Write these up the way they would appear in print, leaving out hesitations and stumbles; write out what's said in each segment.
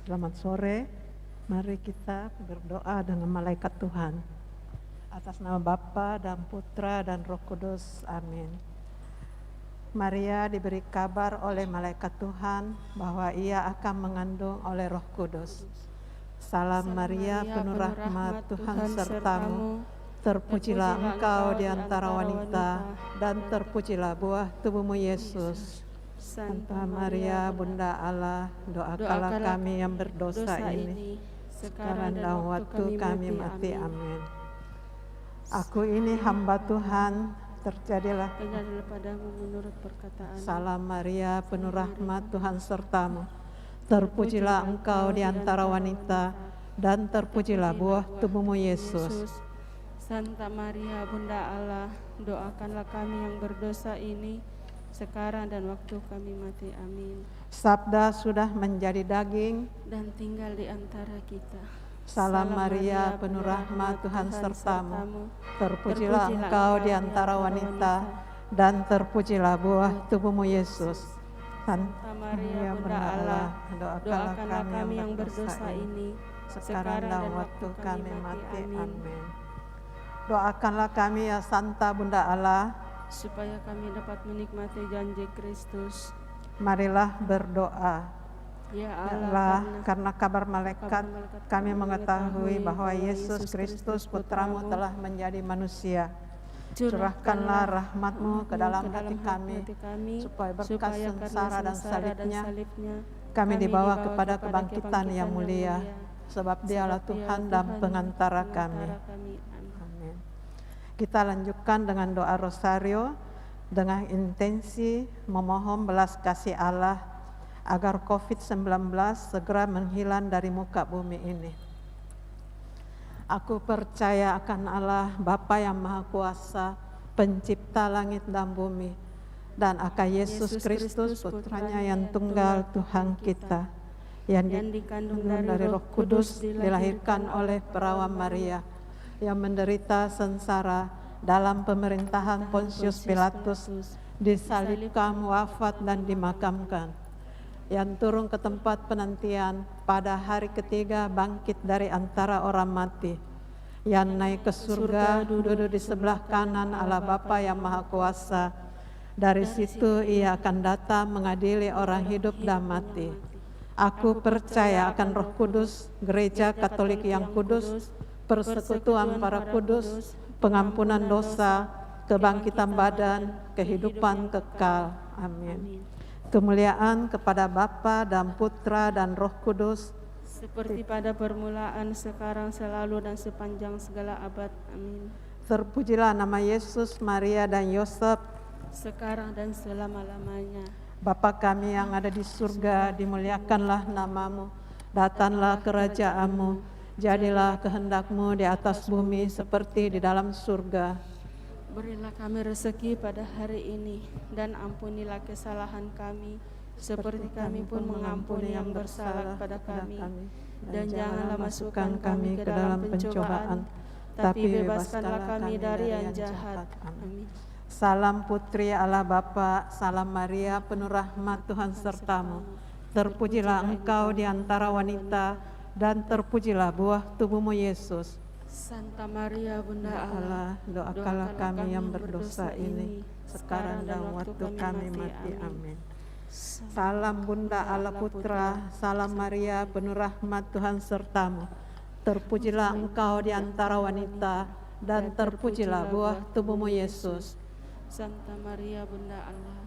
Selamat sore, mari kita berdoa dengan malaikat Tuhan. Atas nama Bapa dan Putra dan Roh Kudus, amin. Maria diberi kabar oleh malaikat Tuhan bahwa ia akan mengandung oleh Roh Kudus. Salam Maria, penuh rahmat, Tuhan sertamu. Terpujilah engkau di antara wanita, dan terpujilah buah tubuhmu Yesus. Santa Maria, Bunda Allah, doakanlah kami yang berdosa ini, sekarang dan waktu kami mati. Amin. Aku ini hamba Tuhan, terjadilah padamu menurut perkataan. Salam Maria, penuh rahmat, Tuhan sertamu. Terpujilah engkau di antara wanita, dan terpujilah buah tubuhmu Yesus. Santa Maria, Bunda Allah, doakanlah kami yang berdosa ini, sekarang dan waktu kami mati. Amin. Sabda sudah menjadi daging dan tinggal di antara kita. Salam Maria, penuh rahmat, Tuhan sertamu. Terpujilah engkau di antara wanita, dan terpujilah buah tubuhmu Yesus. Santa Maria, Bunda Allah, doakanlah kami yang berdosa ini, sekarang dan waktu kami mati. Amin. Doakanlah kami ya Santa Bunda Allah, supaya kami dapat menikmati janji Kristus. Marilah berdoa. Ya Allah, karena kabar malaikat kami mengetahui bahwa Yesus Kristus Putramu telah menjadi manusia. Curahkanlah rahmat-Mu ke dalam hati kami, supaya berkat sengsara dan salibnya kami dibawa kepada kebangkitan yang mulia, sebab Dialah Tuhan dan pengantara kami. Amin. Kita lanjutkan dengan doa rosario dengan intensi memohon belas kasih Allah agar COVID-19 segera menghilang dari muka bumi ini. Aku percaya akan Allah, Bapa yang Maha Kuasa, pencipta langit dan bumi, dan akan Yesus Kristus, Putranya yang tunggal Tuhan kita, yang dikandung dari Roh Kudus, dilahirkan oleh perawan Maria, yang menderita sengsara dalam pemerintahan Pontius Pilatus, disalibkan, wafat dan dimakamkan, yang turun ke tempat penantian, pada hari ketiga bangkit dari antara orang mati, yang naik ke surga, duduk di sebelah kanan Allah Bapa yang Maha Kuasa. Dari situ ia akan datang mengadili orang hidup dan mati. Aku percaya akan Roh Kudus, Gereja Katolik yang kudus, persekutuan para kudus, pengampunan dosa, kebangkitan badan, kehidupan kekal. Amin. Kemuliaan kepada Bapa dan Putra dan Roh Kudus, seperti pada permulaan, sekarang, selalu, dan sepanjang segala abad. Amin. Terpujilah nama Yesus, Maria, dan Yosef, sekarang dan selama-lamanya. Bapa kami yang ada di surga, dimuliakanlah namamu, datanglah kerajaan-Mu, jadilah kehendak-Mu di atas bumi seperti di dalam surga. Berilah kami rezeki pada hari ini, dan ampunilah kesalahan kami, seperti kami pun mengampuni yang bersalah kepada kami. Dan janganlah masukkan kami ke dalam pencobaan, tapi bebaskanlah kami dari yang jahat. Amin. Salam Putri Allah Bapa, salam Maria, penuh rahmat Tuhan sertamu. Terpujilah engkau di antara wanita, dan terpujilah buah tubuhmu Yesus. Santa Maria, Bunda Allah, doakanlah kami yang berdosa ini, sekarang dan waktu kami mati. Amin. Salam Bunda Allah Putra, salam Maria, penuh rahmat Tuhan sertamu. Terpujilah engkau di antara wanita, dan terpujilah buah tubuhmu Yesus. Santa Maria, Bunda Allah,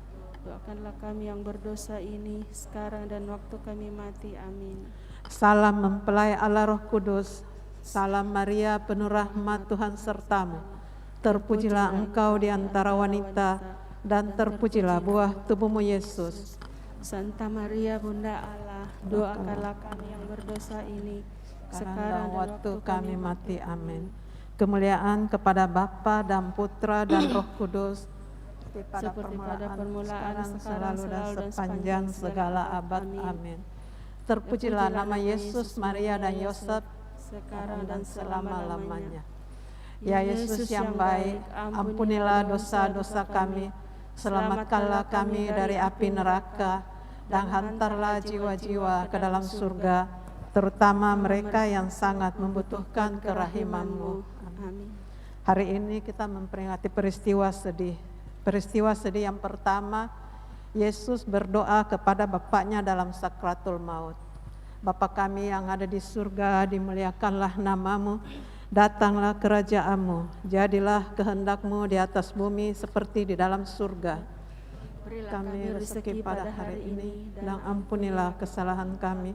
doakanlah kami yang berdosa ini, sekarang dan waktu kami mati. Amin. Salam mempelai Allah Roh Kudus, salam Maria, penuh rahmat Tuhan sertamu. Terpujilah engkau di antara wanita, dan terpujilah buah tubuhmu Yesus. Santa Maria, Bunda Allah, doakanlah kami yang berdosa ini, sekarang dan waktu kami mati. Amin. Kemuliaan kepada Bapa dan Putra dan Roh Kudus, seperti pada permulaan, sekarang, selalu, dan sepanjang segala abad. Amin. Terpujilah nama Yesus, Maria, dan Yosef, sekarang dan selama-lamanya. Ya Yesus yang baik, ampunilah dosa-dosa kami, selamatkanlah kami dari api neraka, dan hantarlah jiwa-jiwa ke dalam surga, terutama mereka yang sangat membutuhkan kerahiman-Mu. Amin. Hari ini kita memperingati peristiwa sedih. Peristiwa sedih yang pertama, Yesus berdoa kepada Bapaknya dalam sakratul maut. Bapa kami yang ada di surga, dimuliakanlah nama-Mu, datanglah kerajaan-Mu, jadilah kehendak-Mu di atas bumi seperti di dalam surga. Berilah Kami rezeki pada hari ini, dan ampunilah kesalahan kami,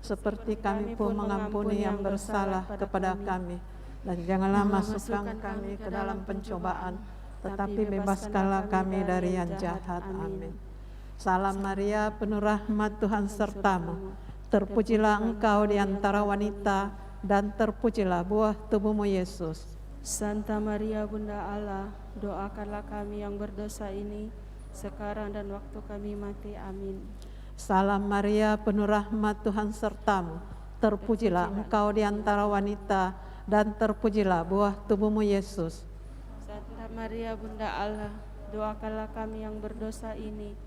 seperti kami pun mengampuni yang bersalah kepada kami. Dan janganlah masukkan kami ke dalam pencobaan, tetapi bebaskanlah kami dari yang jahat. Amin. Salam Maria, penuh rahmat, Tuhan sertamu. Terpujilah engkau di antara wanita, dan terpujilah buah tubuhmu Yesus. Santa Maria Bunda Allah, doakanlah kami yang berdosa ini, sekarang dan waktu kami mati. Amin. Salam Maria, penuh rahmat, Tuhan sertamu. Terpujilah engkau di antara wanita, dan terpujilah buah tubuhmu Yesus. Santa Maria Bunda Allah, doakanlah kami yang berdosa ini,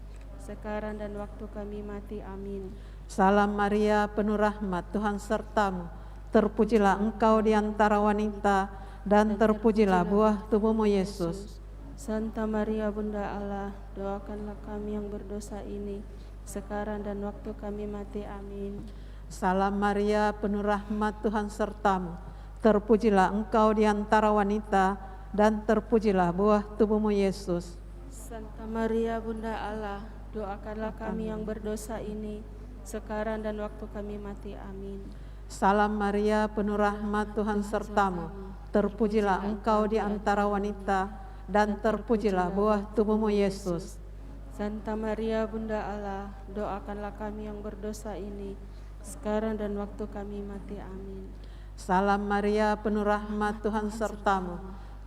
sekarang dan waktu kami mati. Amin. Salam Maria, penuh rahmat, Tuhan sertamu. Terpujilah engkau di antara wanita, dan terpujilah buah tubuhmu Yesus. Santa Maria Bunda Allah, doakanlah kami yang berdosa ini, sekarang dan waktu kami mati. Amin. Salam Maria, penuh rahmat, Tuhan sertamu. Terpujilah engkau di antara wanita, dan terpujilah buah tubuhmu Yesus. Santa Maria Bunda Allah, doakanlah kami yang berdosa ini, sekarang dan waktu kami mati. Amin. Salam Maria, penuh rahmat, Tuhan sertamu. Terpujilah engkau di antara wanita, dan terpujilah buah tubuhmu Yesus. Santa Maria Bunda Allah, doakanlah kami yang berdosa ini, sekarang dan waktu kami mati. Amin. Salam Maria, penuh rahmat, Tuhan sertamu.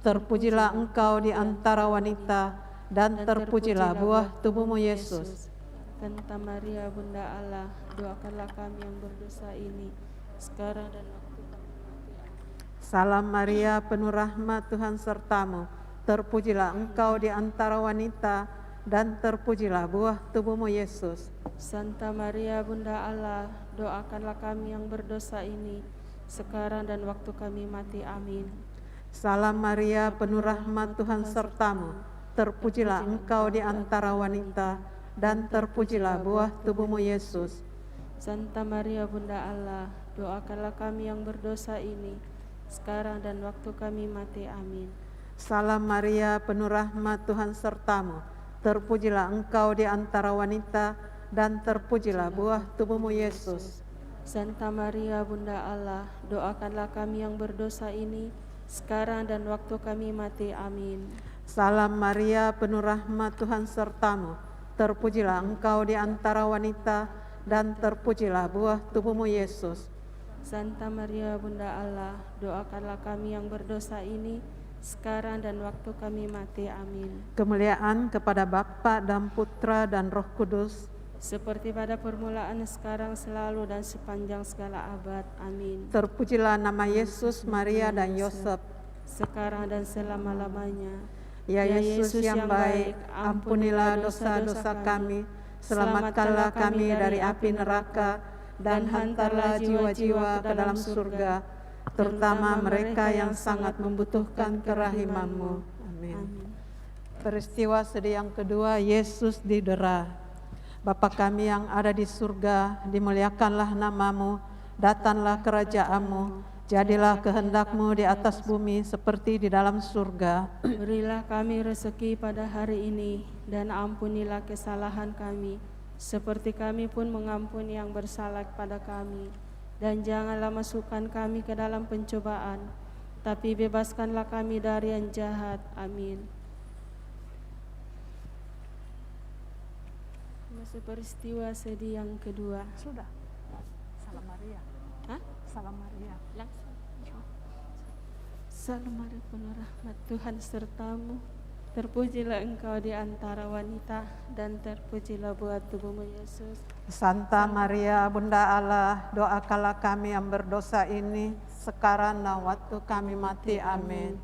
Terpujilah engkau di antara wanita, dan terpujilah buah tubuhmu Yesus. Santa Maria Bunda Allah, doakanlah kami yang berdosa ini, sekarang dan waktu kami mati. Amin. Salam Maria, penuh rahmat, Tuhan sertamu. Terpujilah engkau di antara wanita, dan terpujilah buah tubuhmu Yesus. Santa Maria Bunda Allah, doakanlah kami yang berdosa ini, sekarang dan waktu kami mati. Amin. Salam Maria, penuh rahmat, Tuhan sertamu. Terpujilah engkau di antara wanita, dan terpujilah buah tubuhmu Yesus. Santa Maria Bunda Allah, doakanlah kami yang berdosa ini, sekarang dan waktu kami mati. Amin. Salam Maria, penuh rahmat, Tuhan sertamu. Terpujilah engkau di antara wanita, dan terpujilah buah tubuhmu Yesus. Santa Maria Bunda Allah, doakanlah kami yang berdosa ini, sekarang dan waktu kami mati. Amin. Salam Maria, penuh rahmat, Tuhan sertamu. Terpujilah engkau di antara wanita, dan terpujilah buah tubuhmu Yesus. Santa Maria Bunda Allah, doakanlah kami yang berdosa ini, sekarang dan waktu kami mati. Amin. Kemuliaan kepada Bapa dan Putra dan Roh Kudus, seperti pada permulaan, sekarang, selalu, dan sepanjang segala abad. Amin. Terpujilah nama Yesus, Maria, dan Yosef, sekarang dan selama-lamanya. Ya Yesus yang baik, ampunilah dosa-dosa kami, selamatkanlah kami dari api neraka, dan hantarlah jiwa-jiwa ke dalam surga, terutama mereka yang sangat membutuhkan kerahiman-Mu. Amin. Peristiwa sedih yang kedua, Yesus didera. Bapa kami yang ada di surga, dimuliakanlah nama-Mu, datanglah kerajaan-Mu, jadilah kehendak-Mu di atas bumi seperti di dalam surga. Berilah kami rezeki pada hari ini, dan ampunilah kesalahan kami, seperti kami pun mengampuni yang bersalah kepada kami. Dan janganlah masukkan kami ke dalam pencobaan, tapi bebaskanlah kami dari yang jahat. Amin. Masuk peristiwa sedih yang kedua. Sudah. Salam Maria. Hah? Salam Maria. Langsung. Salam Maria, penuh rahmat, Tuhan sertamu. Terpujilah engkau di antara wanita, dan terpujilah buah tubuhmu Yesus. Santa Maria, Bunda Allah, doakanlah kami yang berdosa ini, sekarang dan waktu kami mati. Amin.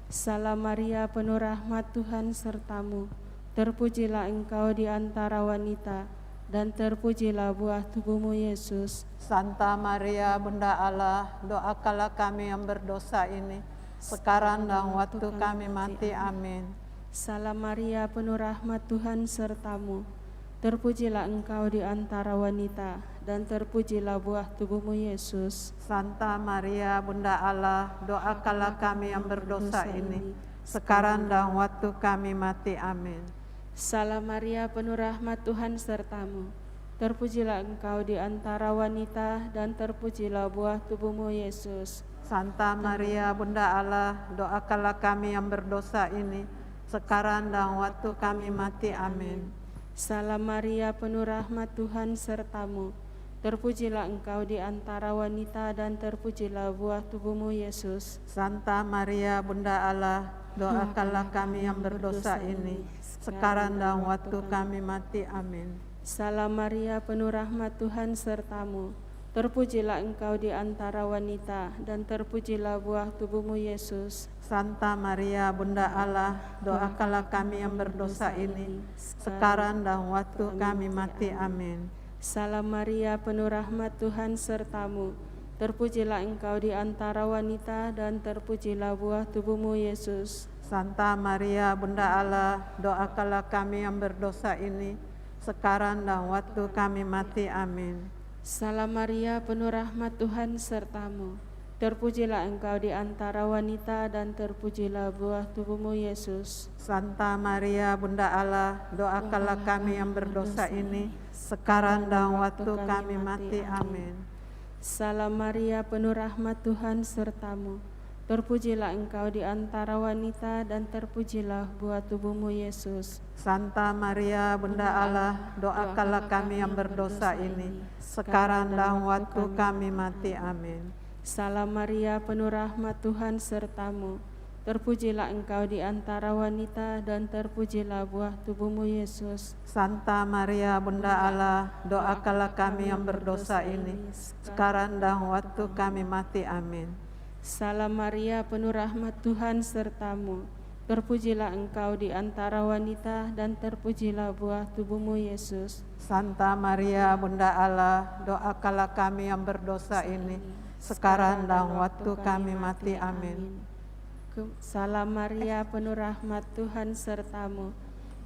Salam Maria, penuh rahmat, Tuhan sertamu. Terpujilah engkau di antara wanita, dan terpujilah buah tubuhmu Yesus. Santa Maria Bunda Allah, doakanlah kami yang berdosa ini, sekarang dan waktu kami mati. Amin. Salam Maria, penuh rahmat, Tuhan sertamu. Terpujilah engkau di antara wanita, dan terpujilah buah tubuhmu Yesus. Santa Maria Bunda Allah, doakanlah kami yang berdosa ini, sekarang dan waktu kami mati. Amin. Salam Maria, penuh rahmat, Tuhan sertamu. Terpujilah engkau di antara wanita, dan terpujilah buah tubuhmu Yesus. Santa Maria Bunda Allah, doakanlah kami yang berdosa ini, sekarang dan waktu kami mati. Amin. Salam Maria, penuh rahmat, Tuhan sertamu. Terpujilah engkau di antara wanita, dan terpujilah buah tubuhmu Yesus. Santa Maria Bunda Allah, doakanlah kami yang berdosa ini, sekarang dan waktu kami mati. Amin. Salam Maria, penuh rahmat, Tuhan sertamu. Terpujilah engkau di antara wanita, dan terpujilah buah tubuhmu Yesus. Santa Maria Bunda Allah, doakanlah kami yang berdosa ini, sekarang dan waktu kami mati. Amin. Salam Maria, penuh rahmat, Tuhan sertamu. Terpujilah engkau di antara wanita, dan terpujilah buah tubuhmu Yesus. Santa Maria Bunda Allah, doakanlah kami yang berdosa ini, sekarang dan waktu kami mati. Amin. Salam Maria, penuh rahmat, Tuhan sertamu. Terpujilah engkau di antara wanita, dan terpujilah buah tubuhmu Yesus. Santa Maria Bunda Allah, doakanlah kami yang berdosa ini, sekarang dan waktu kami mati. Amin. Salam Maria, penuh rahmat, Tuhan sertamu. Terpujilah engkau di antara wanita, dan terpujilah buah tubuhmu Yesus. Santa Maria Bunda Allah, doakanlah kami yang berdosa ini, sekarang dan waktu kami mati. Amin. Salam Maria, penuh rahmat, Tuhan sertamu. Terpujilah engkau di antara wanita, dan terpujilah buah tubuhmu Yesus. Santa Maria Bunda Allah, doakanlah kami yang berdosa ini, sekarang dan waktu kami mati. Amin. Salam Maria, penuh rahmat, Tuhan sertamu. Terpujilah engkau di antara wanita, dan terpujilah buah tubuhmu Yesus. Santa Maria Bunda Allah, doakanlah kami yang berdosa ini, sekarang dan waktu kami mati. Amin. Salam Maria, penuh rahmat, Tuhan sertamu.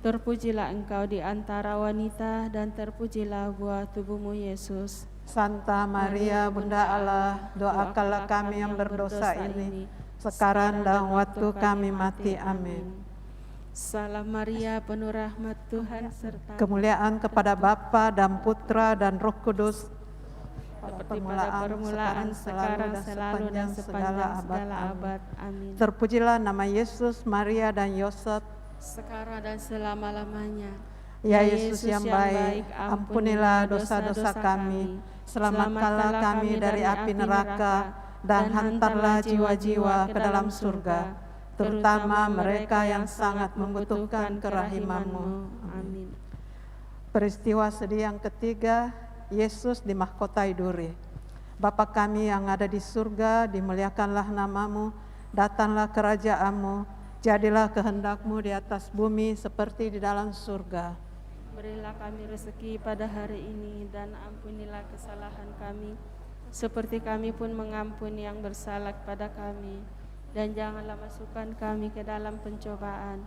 Terpujilah engkau di antara wanita, dan terpujilah buah tubuhmu Yesus. Santa Maria Bunda Allah, doakanlah kami yang berdosa ini, sekarang dan waktu kami mati. Amin. Salam Maria, penuh rahmat, Tuhan sertamu. Kemuliaan kepada Bapa dan Putra dan Roh Kudus, seperti pada permulaan, sekarang, selalu, dan sepanjang segala abad. Amin. Terpujilah nama Yesus, Maria, dan Yosef, sekarang dan selama-lamanya. Ya Yesus yang baik, ampunilah dosa-dosa kami, selamatkanlah kami dari api neraka, dan hantarlah jiwa-jiwa ke dalam surga, terutama mereka yang sangat membutuhkan kerahiman-Mu. Amin. Peristiwa sedih yang ketiga, Yesus dimahkotai duri. Bapa kami yang ada di surga, dimuliakanlah nama-Mu, datanglah kerajaan-Mu, jadilah kehendak-Mu di atas bumi seperti di dalam surga. Berilah kami rezeki pada hari ini, dan ampunilah kesalahan kami, seperti kami pun mengampuni yang bersalah kepada kami. Dan janganlah masukkan kami ke dalam pencobaan,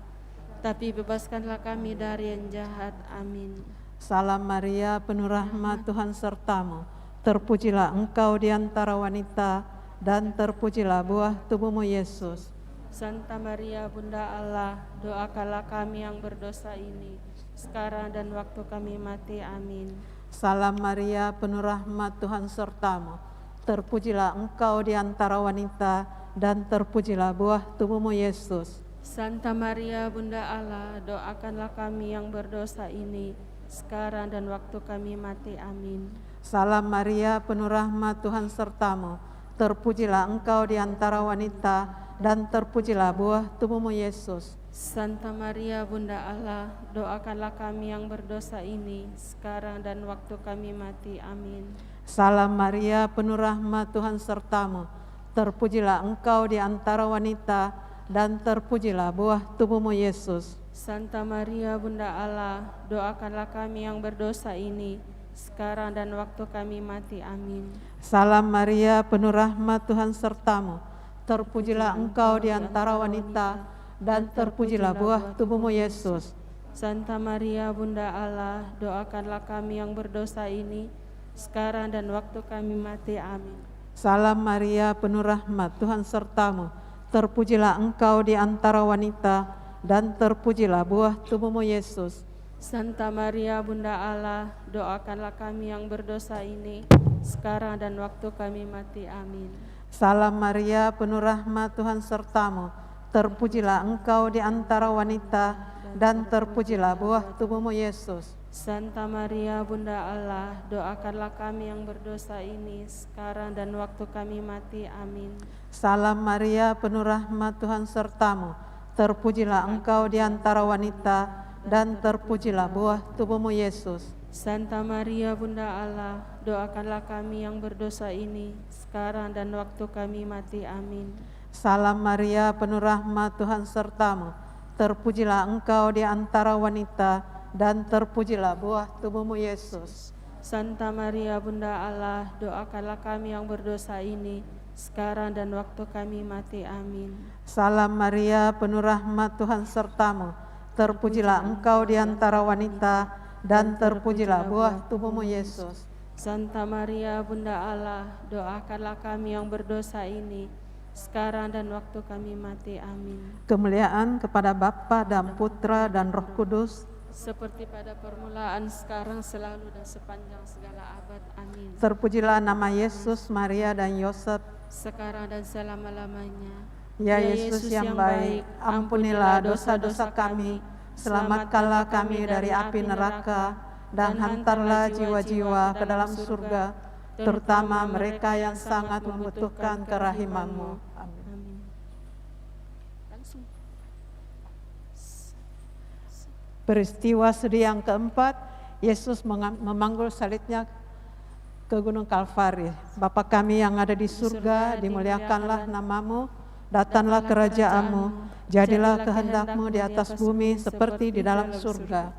tapi bebaskanlah kami dari yang jahat. Amin. Salam Maria, penuh rahmat, Tuhan sertamu. Terpujilah engkau di antara wanita, dan terpujilah buah tubuhmu Yesus. Santa Maria, Bunda Allah, doakanlah kami yang berdosa ini, sekarang dan waktu kami mati. Amin. Salam Maria, penuh rahmat, Tuhan sertamu. Terpujilah engkau di antara wanita, dan terpujilah buah tubuhmu Yesus. Santa Maria, Bunda Allah, doakanlah kami yang berdosa ini, sekarang dan waktu kami mati. Amin. Salam Maria, penuh rahmat, Tuhan sertamu. Terpujilah engkau di antara wanita, dan terpujilah buah tubuhmu Yesus. Santa Maria, Bunda Allah, doakanlah kami yang berdosa ini, sekarang dan waktu kami mati. Amin. Salam Maria, penuh rahmat, Tuhan sertamu. Terpujilah engkau di antara wanita, dan terpujilah buah tubuhmu Yesus. Santa Maria Bunda Allah, doakanlah kami yang berdosa ini, sekarang dan waktu kami mati. Amin. Salam Maria, penuh rahmat, Tuhan sertamu. Terpujilah engkau di antara wanita, dan terpujilah buah tubuhmu Yesus. Santa Maria Bunda Allah, doakanlah kami yang berdosa ini, sekarang dan waktu kami mati. Amin. Salam Maria, penuh rahmat, Tuhan sertamu. Terpujilah engkau di antara wanita, dan terpujilah buah tubuhmu Yesus. Santa Maria Bunda Allah, doakanlah kami yang berdosa ini, sekarang dan waktu kami mati. Amin. Salam Maria, penuh rahmat, Tuhan sertamu. Terpujilah engkau di antara wanita, dan terpujilah buah tubuhmu Yesus. Santa Maria Bunda Allah, doakanlah kami yang berdosa ini, sekarang dan waktu kami mati. Amin. Salam Maria, penuh rahmat, Tuhan sertamu. Terpujilah engkau di antara wanita, dan terpujilah buah tubuhmu Yesus. Santa Maria Bunda Allah, doakanlah kami yang berdosa ini, sekarang dan waktu kami mati. Amin. Salam Maria, penuh rahmat, Tuhan sertamu. Terpujilah engkau di antara wanita, dan terpujilah buah tubuhmu Yesus. Santa Maria Bunda Allah, doakanlah kami yang berdosa ini, sekarang dan waktu kami mati. Amin. Salam Maria, penuh rahmat, Tuhan sertamu. Terpujilah engkau di antara wanita, dan terpujilah buah tubuhmu Yesus. Santa Maria Bunda Allah, doakanlah kami yang berdosa ini, sekarang dan waktu kami mati. Amin. Kemuliaan kepada Bapa dan Putra dan Roh Kudus, seperti pada permulaan, sekarang, selalu, dan sepanjang segala abad. Amin. Terpujilah nama Yesus, Maria, dan Yosef, sekarang dan selama-lamanya. Ya Yesus yang baik, ampunilah dosa-dosa kami, selamatkanlah kami dari api neraka, dan hantarlah jiwa-jiwa ke dalam surga, terutama mereka yang sangat membutuhkan kerahiman-Mu. Amin. Amin. Langsung. Peristiwa sedih yang keempat, Yesus memanggul salibnya ke Gunung Kalvari. Bapa kami yang ada di surga, dimuliakanlah nama-Mu, datanglah kerajaan-Mu, jadilah kehendak-Mu di atas bumi seperti di dalam surga.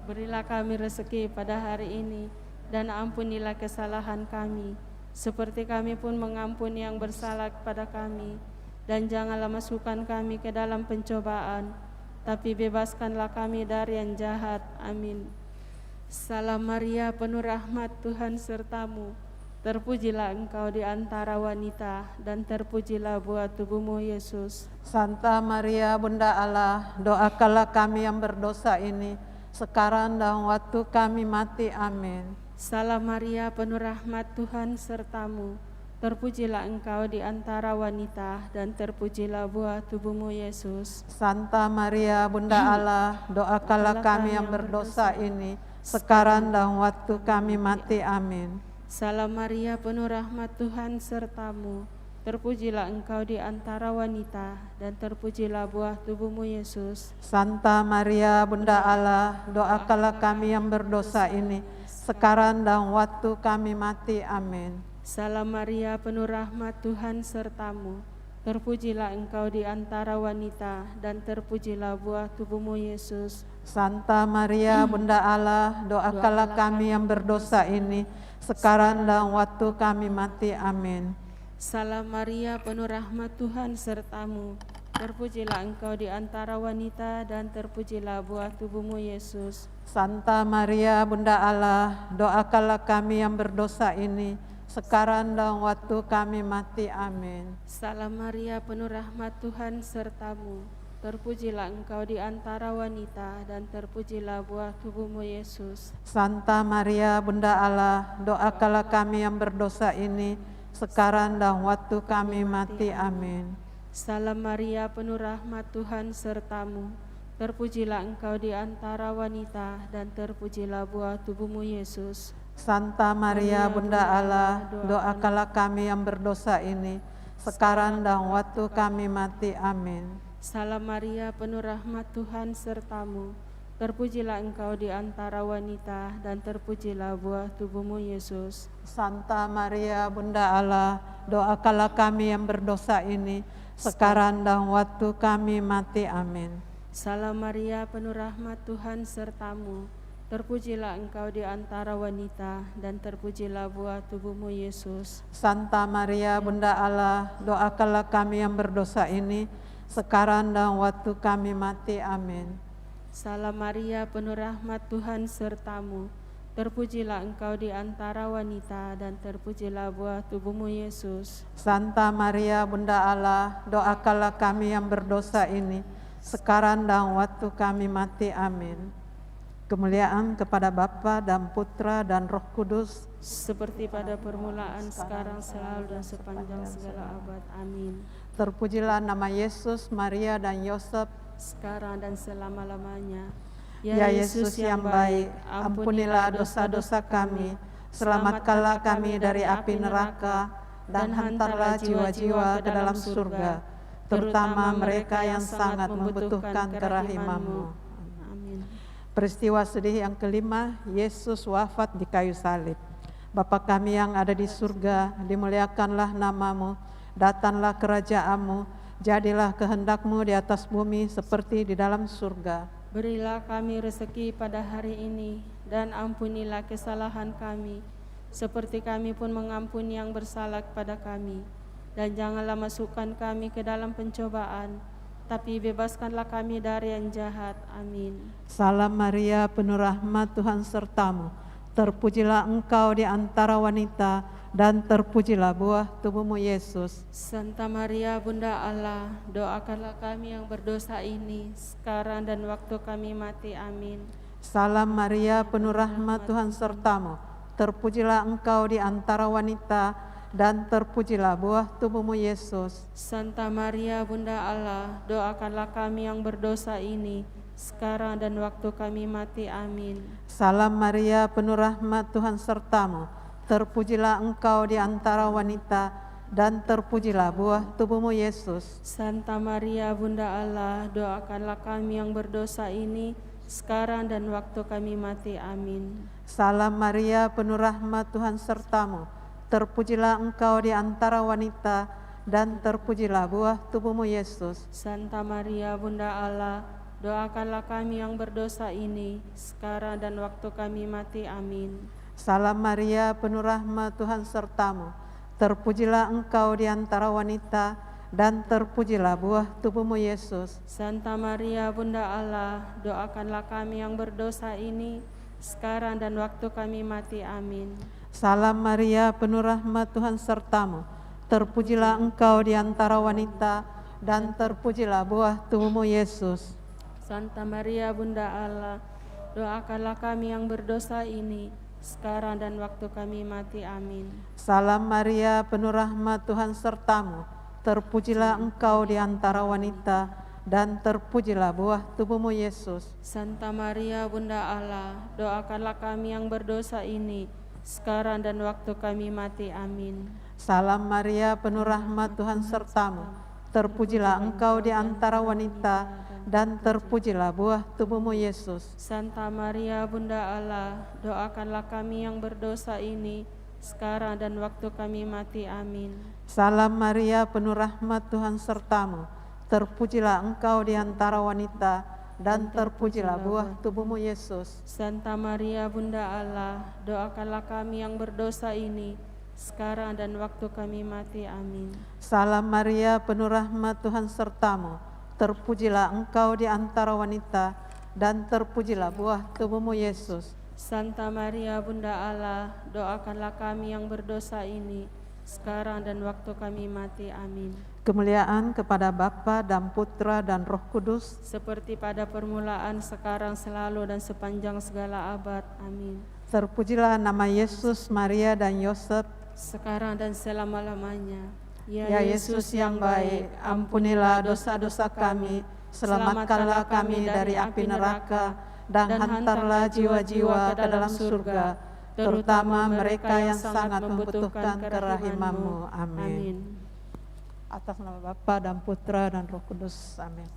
Berilah kami rezeki pada hari ini, dan ampunilah kesalahan kami, seperti kami pun mengampuni yang bersalah kepada kami. Dan janganlah masukkan kami ke dalam pencobaan, tapi bebaskanlah kami dari yang jahat. Amin. Salam Maria, penuh rahmat, Tuhan sertamu. Terpujilah engkau di antara wanita, dan terpujilah buah tubuhmu Yesus. Santa Maria, Bunda Allah, doakanlah kami yang berdosa ini, sekarang dan waktu kami mati. Amin. Salam Maria, penuh rahmat, Tuhan sertamu. Terpujilah engkau di antara wanita, dan terpujilah buah tubuhmu Yesus. Santa Maria, Bunda Allah, doakanlah kami yang berdosa ini, sekarang dan waktu kami mati. Amin. Salam Maria, penuh rahmat, Tuhan sertamu. Terpujilah engkau di antara wanita, dan terpujilah buah tubuhmu Yesus. Santa Maria, Bunda Allah, doakanlah kami yang berdosa ini, sekarang dan waktu kami mati. Amin. Salam Maria, penuh rahmat, Tuhan sertamu. Terpujilah engkau di antara wanita, dan terpujilah buah tubuhmu Yesus. Santa Maria, Bunda Allah, doakanlah kami yang berdosa ini, sekarang dan waktu kami mati. Amin. Salam Maria, penuh rahmat, Tuhan sertamu. Terpujilah engkau di antara wanita, dan terpujilah buah tubuhmu Yesus. Santa Maria, Bunda Allah, doakanlah kami yang berdosa ini, sekarang dan waktu kami mati. Amin. Salam Maria, penuh rahmat, Tuhan sertamu. Terpujilah engkau di antara wanita, dan terpujilah buah tubuhmu Yesus. Santa Maria, Bunda Allah, doakanlah kami yang berdosa ini, sekarang dan waktu kami mati. Amin. Salam Maria, penuh rahmat, Tuhan sertamu. Terpujilah engkau di antara wanita, dan terpujilah buah tubuhmu Yesus. Santa Maria, Bunda Allah, doakanlah kami yang berdosa ini, sekarang dan waktu kami mati. Amin. Salam Maria, penuh rahmat, Tuhan sertamu. Terpujilah engkau di antara wanita, dan terpujilah buah tubuhmu Yesus. Santa Maria, Bunda Allah, doakanlah kami yang berdosa ini, sekarang dan waktu kami mati. Amin. Salam Maria, penuh rahmat, Tuhan sertamu. Terpujilah engkau di antara wanita, dan terpujilah buah tubuhmu, Yesus. Santa Maria, Bunda Allah, doakanlah kami yang berdosa ini, sekarang dan waktu kami mati. Amin. Salam Maria, penuh rahmat, Tuhan sertamu. Terpujilah engkau di antara wanita, dan terpujilah buah tubuhmu, Yesus. Santa Maria, Bunda Allah, doakanlah kami yang berdosa ini, sekarang dan waktu kami mati. Amin. Kemuliaan kepada Bapa dan Putra dan Roh Kudus, Seperti pada permulaan, sekarang, selalu, dan sepanjang segala abad. Amin. terpujilah nama Yesus, Maria dan Yosef. Sekarang dan selama-lamanya. Ya Yesus yang baik, ampunilah dosa-dosa kami, selamatkanlah kami dari api neraka, dan hantarlah jiwa-jiwa ke dalam surga, terutama mereka yang sangat membutuhkan kerahiman-Mu. Amin. Peristiwa sedih yang kelima, Yesus wafat di kayu salib. Bapa kami yang ada di surga, dimuliakanlah nama-Mu, datanglah kerajaan-Mu, jadilah kehendak-Mu di atas bumi seperti di dalam surga. Berilah kami rezeki pada hari ini, dan ampunilah kesalahan kami, seperti kami pun mengampuni yang bersalah kepada kami. Dan janganlah masukkan kami ke dalam pencobaan, tapi bebaskanlah kami dari yang jahat. Amin. Salam Maria, penuh rahmat, Tuhan sertamu. Terpujilah engkau di antara wanita, dan terpujilah buah tubuhmu, Yesus. Santa Maria, Bunda Allah, doakanlah kami yang berdosa ini, sekarang dan waktu kami mati. Amin. Salam Maria, penuh rahmat, Tuhan sertamu. Terpujilah engkau di antara wanita, dan terpujilah buah tubuhmu, Yesus. Santa Maria, Bunda Allah, doakanlah kami yang berdosa ini, sekarang dan waktu kami mati. Amin. Salam Maria, penuh rahmat, Tuhan sertamu. Terpujilah engkau di antara wanita, dan terpujilah buah tubuhmu, Yesus. Santa Maria, Bunda Allah, doakanlah kami yang berdosa ini, sekarang dan waktu kami mati. Amin. Salam Maria, penuh rahmat, Tuhan sertamu. Terpujilah engkau di antara wanita, dan terpujilah buah tubuhmu, Yesus. Santa Maria, Bunda Allah, doakanlah kami yang berdosa ini, sekarang dan waktu kami mati. Amin. Salam Maria, penuh rahmat, Tuhan sertamu. Terpujilah engkau di antara wanita, dan terpujilah buah tubuhmu, Yesus. Santa Maria, Bunda Allah, doakanlah kami yang berdosa ini, sekarang dan waktu kami mati. Amin. Salam Maria, penuh rahmat, Tuhan sertamu. Terpujilah engkau di antara wanita, dan terpujilah buah tubuhmu, Yesus. Santa Maria, Bunda Allah, doakanlah kami yang berdosa ini, sekarang dan waktu kami mati. Amin. Salam Maria, penuh rahmat, Tuhan sertamu. Terpujilah engkau di antara wanita, dan terpujilah buah tubuhmu, Yesus. Santa Maria, Bunda Allah, doakanlah kami yang berdosa ini, sekarang dan waktu kami mati. Amin. Salam Maria, penuh rahmat, Tuhan sertamu. Terpujilah engkau di antara wanita, dan terpujilah buah tubuhmu, Yesus. Santa Maria, Bunda Allah, doakanlah kami yang berdosa ini, sekarang dan waktu kami mati. Amin. Salam Maria, penuh rahmat, Tuhan sertamu. Terpujilah engkau di antara wanita, dan terpujilah buah tubuhmu, Yesus. Santa Maria, Bunda Allah, doakanlah kami yang berdosa ini, sekarang dan waktu kami mati. Amin. Salam Maria, penuh rahmat, Tuhan sertamu. Terpujilah engkau di antara wanita, dan terpujilah buah tubuhmu, Yesus. Santa Maria, Bunda Allah, doakanlah kami yang berdosa ini, sekarang dan waktu kami mati. Amin. Kemuliaan kepada Bapa dan Putra dan Roh Kudus, Seperti pada permulaan, sekarang, selalu, dan sepanjang segala abad. Amin. terpujilah nama Yesus, Maria dan Yosef. Sekarang dan selama-lamanya. Ya Yesus yang baik, ampunilah dosa-dosa kami, selamatkanlah kami dari api neraka, dan hantarlah jiwa-jiwa ke dalam surga, terutama mereka yang sangat membutuhkan kerahiman-Mu. Amin. Atas nama Bapa dan Putra dan Roh Kudus. Amin.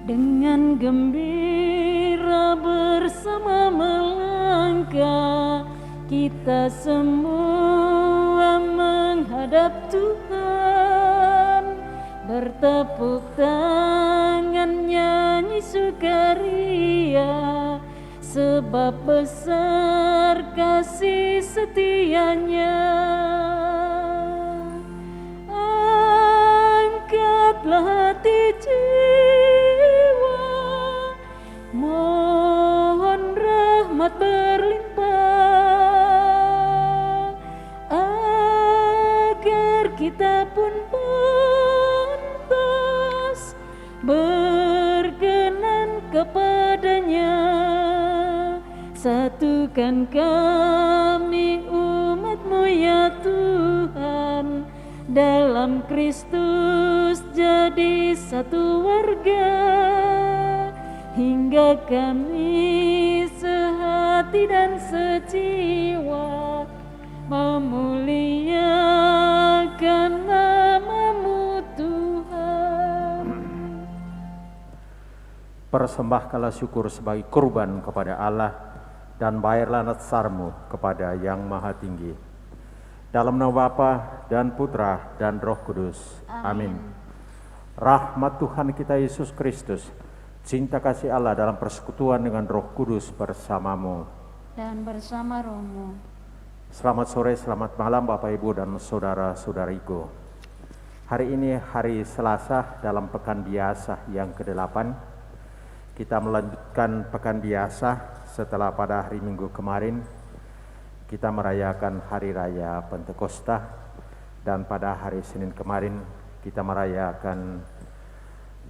Dengan gembira bersama melangkah, kita semua menghadap Tuhan, bertepuk tangan nyanyi sukaria, sebab besar kasih setianya. Angkatlah hati jiwa, mohon rahmat berlimpah, agar kita pun pantas berkenan kepadanya. Satukan kami umat-Mu ya Tuhan, dalam Kristus jadi satu warga, hingga kami sehati dan sejiwa memuliakan nama-Mu Tuhan. Persembahkanlah syukur sebagai kurban kepada Allah, dan bayarlah natsar-Mu kepada Yang Maha Tinggi. Dalam nama Bapa dan Putra dan Roh Kudus. Amin. Rahmat Tuhan kita Yesus Kristus, cinta kasih Allah dalam persekutuan dengan Roh Kudus bersamamu Dan bersama rohmu. Selamat sore, selamat malam Bapak Ibu dan saudara-saudariku. Hari ini hari Selasa dalam pekan biasa yang ke-8. Kita melanjutkan pekan biasa setelah pada hari Minggu kemarin kita merayakan Hari Raya Pentakosta, dan pada hari Senin kemarin kita merayakan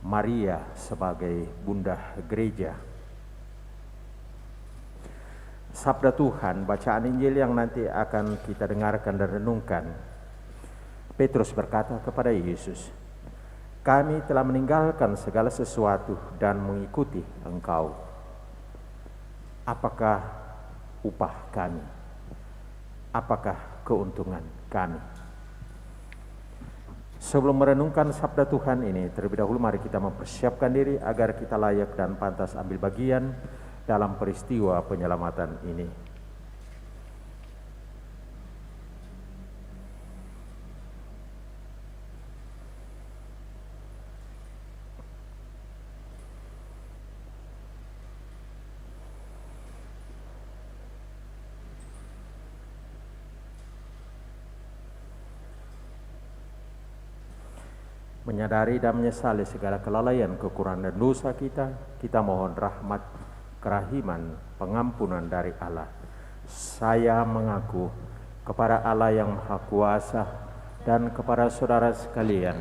Maria sebagai Bunda Gereja. Sabda Tuhan, bacaan Injil yang nanti akan kita dengarkan dan renungkan. Petrus berkata kepada Yesus, "Kami telah meninggalkan segala sesuatu dan mengikuti Engkau. Apakah upah kami? Apakah keuntungan kami?" Sebelum merenungkan sabda Tuhan ini, terlebih dahulu mari kita mempersiapkan diri agar kita layak dan pantas ambil bagian dalam peristiwa penyelamatan ini. Menyadari dan menyesali segala kelalaian, kekurangan dan dosa kita mohon rahmat, kerahiman, pengampunan dari Allah. Saya mengaku kepada Allah yang Maha Kuasa dan kepada saudara sekalian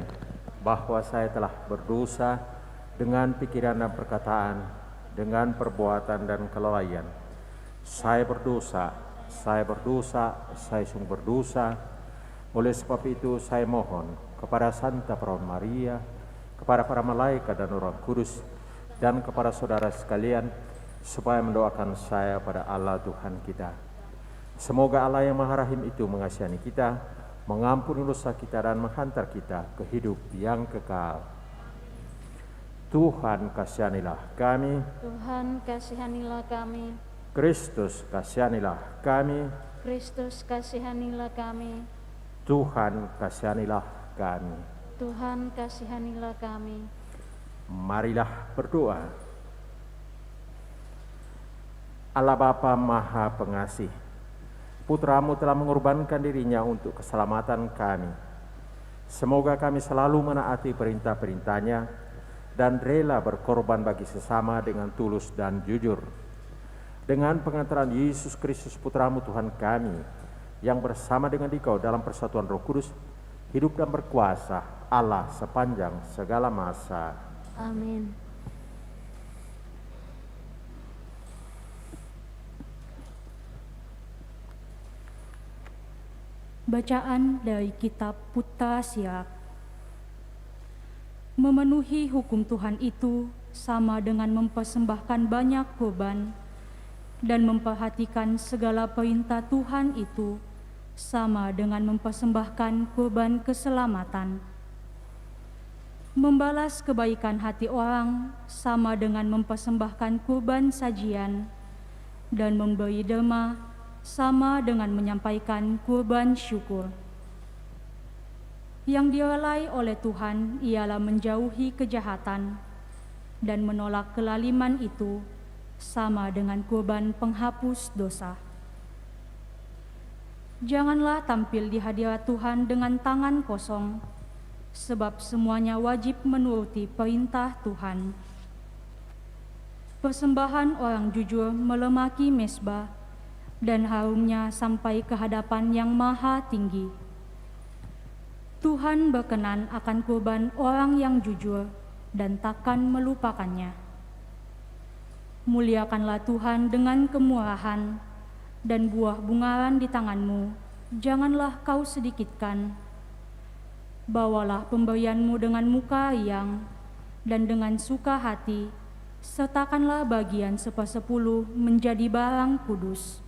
bahwa saya telah berdosa dengan pikiran dan perkataan, dengan perbuatan dan kelalaian. Saya berdosa, saya sungguh berdosa. Oleh sebab itu saya mohon kepada Santa Perawan Maria, kepada para malaikat dan Roh Kudus, dan kepada saudara sekalian, supaya mendoakan saya pada Allah Tuhan kita. Semoga Allah yang Maha Rahim itu mengasihani kita, mengampuni dosa kita, dan menghantar kita ke hidup yang kekal. Tuhan kasihanilah kami. Tuhan kasihanilah kami. Kristus kasihanilah kami. Kristus kasihanilah kami. Tuhan kasihanilah kami. Tuhan kasihanilah kami. Marilah berdoa. Allah Bapa Maha Pengasih, Putra-Mu telah mengorbankan dirinya untuk keselamatan kami. Semoga kami selalu menaati perintah-perintahnya dan rela berkorban bagi sesama dengan tulus dan jujur. Dengan pengantaran Yesus Kristus Putra-Mu Tuhan kami, yang bersama dengan Dikau dalam persatuan Roh Kudus, hidup dan berkuasa Allah sepanjang segala masa. Amin. Bacaan dari kitab Putra Siak. Memenuhi hukum Tuhan itu sama dengan mempersembahkan banyak korban, dan memperhatikan segala perintah Tuhan itu sama dengan mempersembahkan korban keselamatan. Membalas kebaikan hati orang sama dengan mempersembahkan korban sajian, dan memberi derma sama dengan menyampaikan korban syukur. Yang direlai oleh Tuhan ialah menjauhi kejahatan, dan menolak kelaliman itu sama dengan korban penghapus dosa. Janganlah tampil di hadirat Tuhan dengan tangan kosong, sebab semuanya wajib menuruti perintah Tuhan. Persembahan orang jujur melemaki mezbah, dan harumnya sampai ke hadapan Yang Maha Tinggi. Tuhan berkenan akan kurban orang yang jujur dan takkan melupakannya. Muliakanlah Tuhan dengan kemurahan, dan buah bungaran di tanganmu janganlah kau sedikitkan. Bawalah pemberianmu dengan muka riang dan dengan suka hati, sertakanlah bagian 1/10 menjadi barang kudus.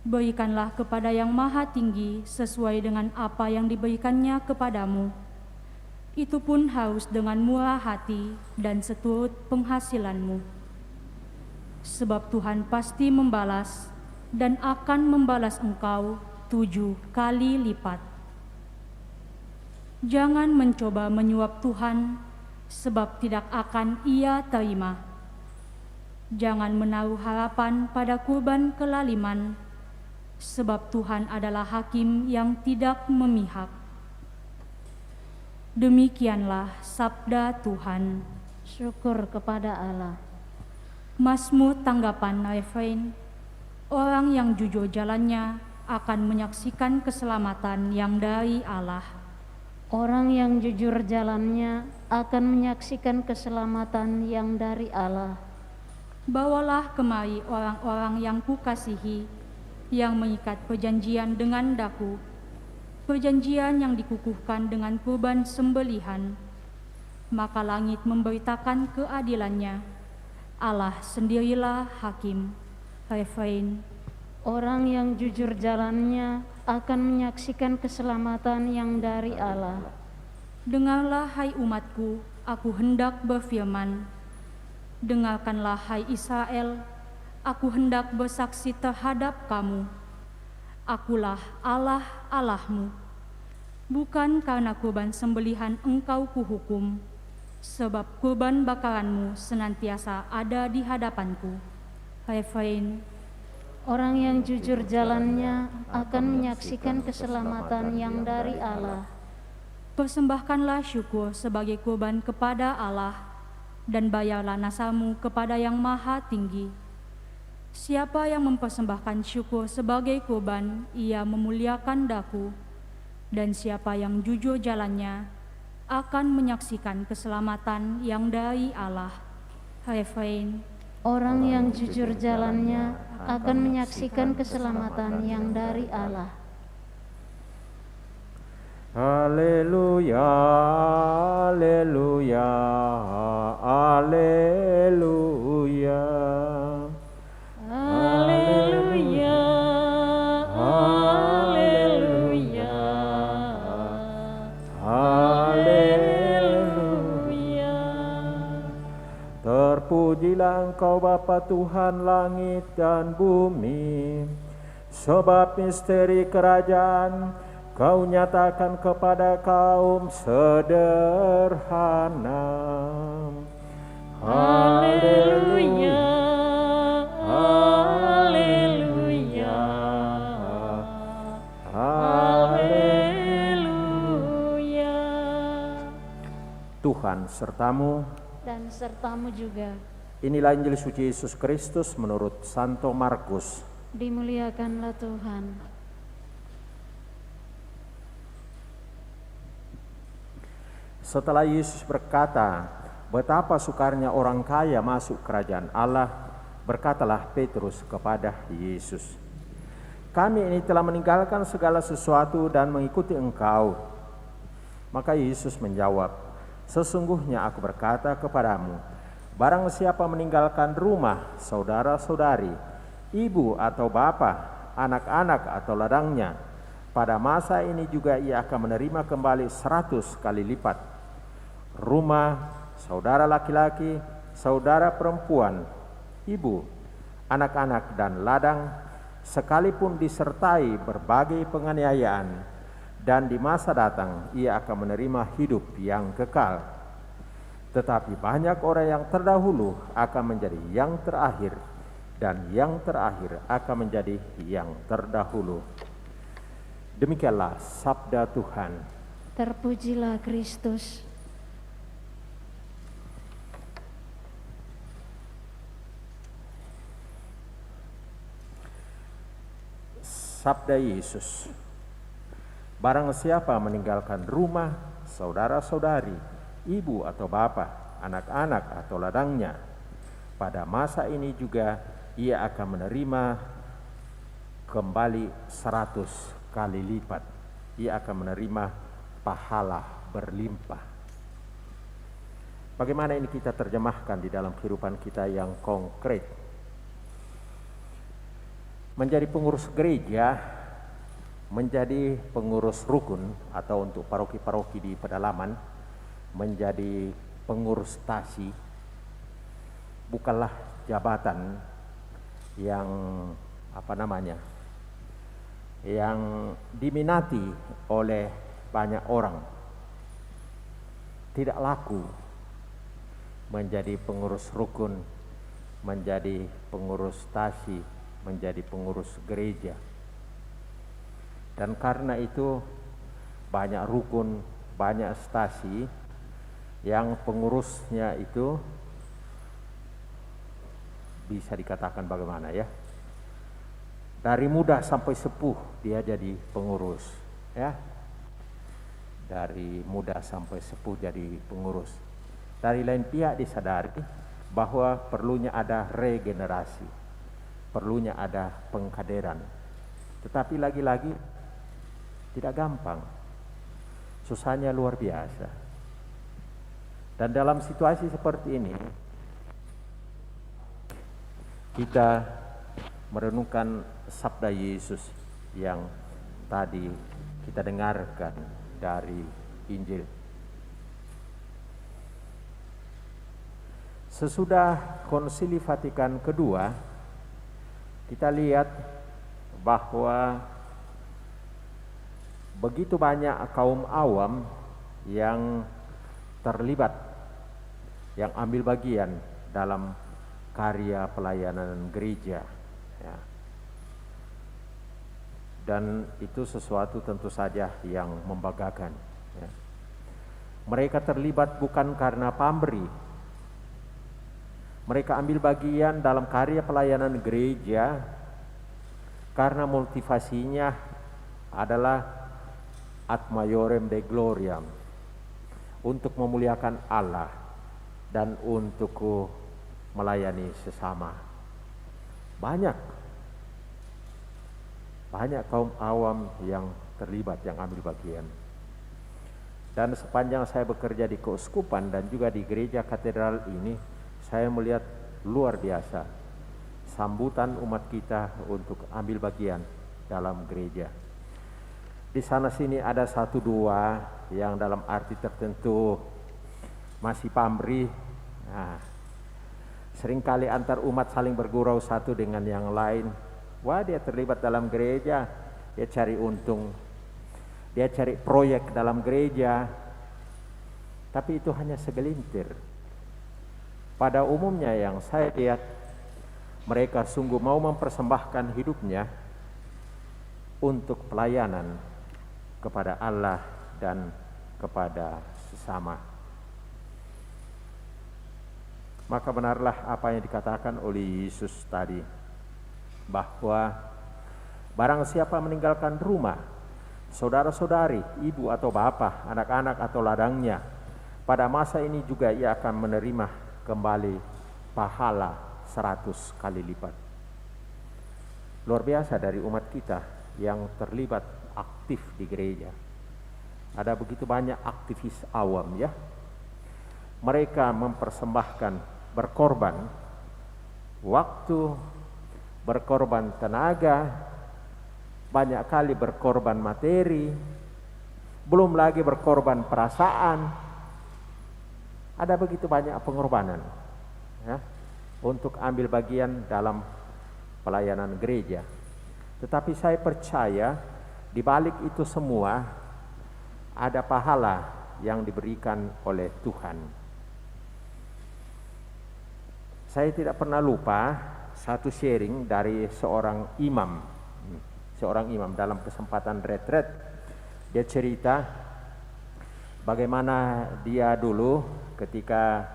Berikanlah kepada Yang Maha Tinggi sesuai dengan apa yang diberikannya kepadamu. Itu pun harus dengan murah hati dan seturut penghasilanmu. Sebab Tuhan pasti membalas dan akan membalas engkau 7 kali lipat. Jangan mencoba menyuap Tuhan, sebab tidak akan Ia terima. Jangan menaruh harapan pada kurban kelaliman, sebab Tuhan adalah hakim yang tidak memihak. Demikianlah sabda Tuhan. Syukur kepada Allah. Mazmur tanggapan refrain, orang yang jujur jalannya akan menyaksikan keselamatan yang dari Allah. Orang yang jujur jalannya akan menyaksikan keselamatan yang dari Allah. Bawalah kemari orang-orang yang kukasihi, yang mengikat perjanjian dengan daku, perjanjian yang dikukuhkan dengan kurban sembelihan. Maka langit memberitakan keadilannya, Allah sendirilah hakim. Refrain, Orang yang jujur jalannya akan menyaksikan keselamatan yang dari Allah. dengarlah hai umatku, aku hendak berfirman. Dengarkanlah hai Israel, aku hendak bersaksi terhadap kamu. Akulah Allah Allahmu. Bukan karena kurban sembelihan engkau kuhukum, sebab kurban bakaranmu senantiasa ada di hadapanku. Refrain, Orang yang jujur jalannya akan menyaksikan keselamatan yang dari Allah. persembahkanlah syukur sebagai kurban kepada Allah, dan bayarlah nasamu kepada Yang Maha Tinggi. Siapa yang mempersembahkan syukur sebagai kurban, ia memuliakan daku, dan siapa yang jujur jalannya akan menyaksikan keselamatan yang dari Allah. Refrain, Orang yang jujur jalannya akan menyaksikan keselamatan yang dari Allah. Haleluya, haleluya, haleluya. Haleluya, haleluya, Haleluya. Terpujilah Engkau Bapa Tuhan langit dan bumi, sebab misteri kerajaan Kau nyatakan kepada kaum sederhana. haleluya, haleluya, haleluya. Tuhan sertamu. Dan sertamu juga. Inilah Injil suci Yesus Kristus menurut Santo Markus. Dimuliakanlah Tuhan. Setelah Yesus berkata, betapa sukarnya orang kaya masuk kerajaan Allah, berkatalah Petrus kepada Yesus, kami ini telah meninggalkan segala sesuatu dan mengikuti Engkau. Maka Yesus menjawab, Sesungguhnya aku berkata kepadamu, barang siapa meninggalkan rumah, saudara-saudari, ibu atau bapa, anak-anak atau ladangnya, pada masa ini juga ia akan menerima kembali 100 kali lipat. Rumah, saudara laki-laki, saudara perempuan, ibu, anak-anak dan ladang, sekalipun disertai berbagai penganiayaan, dan di masa datang ia akan menerima hidup yang kekal. Tetapi banyak orang yang terdahulu akan menjadi yang terakhir, dan yang terakhir akan menjadi yang terdahulu. Demikianlah sabda Tuhan. Terpujilah Kristus. Sabda Yesus. Barang siapa meninggalkan rumah, saudara-saudari, ibu atau bapa, anak-anak atau ladangnya, pada masa ini juga ia akan menerima kembali 100 kali lipat. Ia akan menerima pahala berlimpah. Bagaimana ini kita terjemahkan di dalam kehidupan kita yang konkret? Menjadi pengurus gereja, menjadi pengurus rukun atau untuk paroki-paroki di pedalaman, menjadi pengurus stasi, bukanlah jabatan yang yang diminati oleh banyak orang. Tidak laku menjadi pengurus rukun, menjadi pengurus stasi, menjadi pengurus gereja. Dan karena itu banyak rukun, banyak stasi yang pengurusnya itu bisa dikatakan bagaimana ya, dari muda sampai sepuh dia jadi pengurus ya, dari muda sampai sepuh jadi pengurus. Dari lain pihak disadari bahwa perlunya ada regenerasi, perlunya ada pengkaderan, tetapi lagi-lagi tidak gampang, susahnya luar biasa. Dan dalam situasi seperti ini kita merenungkan sabda Yesus yang tadi kita dengarkan dari Injil. Sesudah Konsili Vatikan kedua, kita lihat bahwa begitu banyak kaum awam yang terlibat, yang ambil bagian dalam karya pelayanan gereja ya. Dan itu sesuatu tentu saja yang membanggakan ya. Mereka terlibat bukan karena pamrih, mereka ambil bagian dalam karya pelayanan gereja karena motivasinya adalah ad maiorem Dei gloriam, untuk memuliakan Allah dan untuk melayani sesama. Banyak kaum awam yang terlibat, yang ambil bagian. Dan sepanjang saya bekerja di keuskupan dan juga di gereja katedral ini, saya melihat luar biasa sambutan umat kita untuk ambil bagian dalam gereja. Di sana sini ada satu dua yang dalam arti tertentu masih pamrih. Nah, seringkali antar umat saling bergurau satu dengan yang lain. Wah, dia terlibat dalam gereja, dia cari untung, dia cari proyek dalam gereja. Tapi itu hanya segelintir. Pada umumnya yang saya lihat, mereka sungguh mau mempersembahkan hidupnya untuk pelayanan kepada Allah dan kepada sesama. Maka benarlah apa yang dikatakan oleh Yesus tadi, bahwa barang siapa meninggalkan rumah, saudara-saudari, ibu atau bapa, anak-anak atau ladangnya, pada masa ini juga ia akan menerima kembali pahala 100 kali lipat. Luar biasa dari umat kita yang terlibat aktif di gereja. Ada begitu banyak aktivis awam ya, mereka mempersembahkan, berkorban waktu, berkorban tenaga, banyak kali berkorban materi, belum lagi berkorban perasaan. Ada begitu banyak pengorbanan ya, untuk ambil bagian dalam pelayanan gereja. Tetapi saya percaya di balik itu semua ada pahala yang diberikan oleh Tuhan. Saya tidak pernah lupa satu sharing dari seorang imam dalam kesempatan retret. Dia cerita bagaimana dia dulu ketika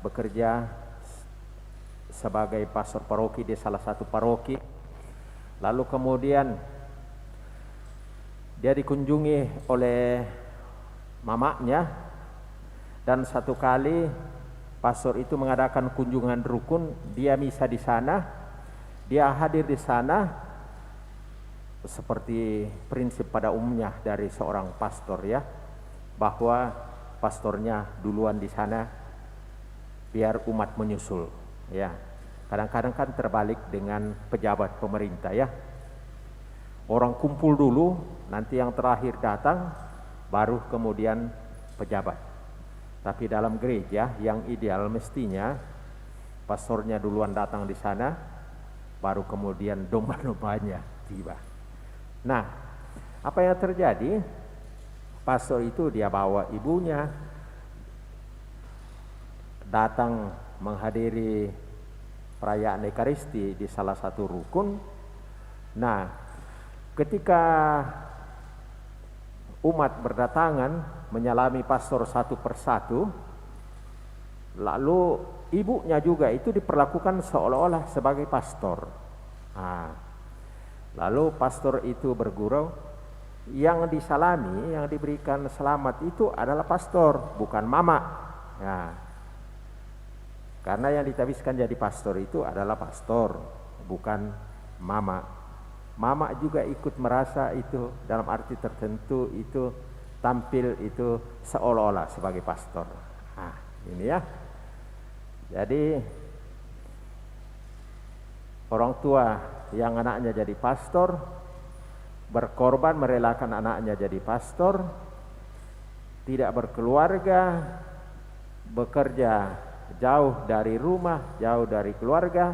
bekerja sebagai pastor paroki di salah satu paroki, lalu kemudian dia dikunjungi oleh mamanya, dan satu kali pastor itu mengadakan kunjungan rukun, dia misa di sana, dia hadir di sana. Seperti prinsip pada umumnya dari seorang pastor ya, bahwa pastornya duluan di sana biar umat menyusul ya. Kadang-kadang kan terbalik dengan pejabat pemerintah ya, orang kumpul dulu, nanti yang terakhir datang, baru kemudian pejabat. Tapi dalam gereja yang ideal mestinya pastornya duluan datang di sana, baru kemudian domba-dombanya tiba. Nah, apa yang terjadi? Pastor itu dia bawa ibunya datang menghadiri perayaan Ekaristi di salah satu rukun. Nah, ketika umat berdatangan menyalami pastor satu persatu, lalu ibunya juga itu diperlakukan seolah-olah sebagai pastor. Lalu pastor itu bergurau, yang disalami, yang diberikan selamat itu adalah pastor, bukan mama. Ya. Karena yang ditabiskan jadi pastor itu adalah pastor, bukan mama. Mama juga ikut merasa itu dalam arti tertentu itu tampil itu seolah-olah sebagai pastor. Nah, ini ya. Jadi orang tua yang anaknya jadi pastor, berkorban merelakan anaknya jadi pastor, tidak berkeluarga, bekerja jauh dari rumah, jauh dari keluarga,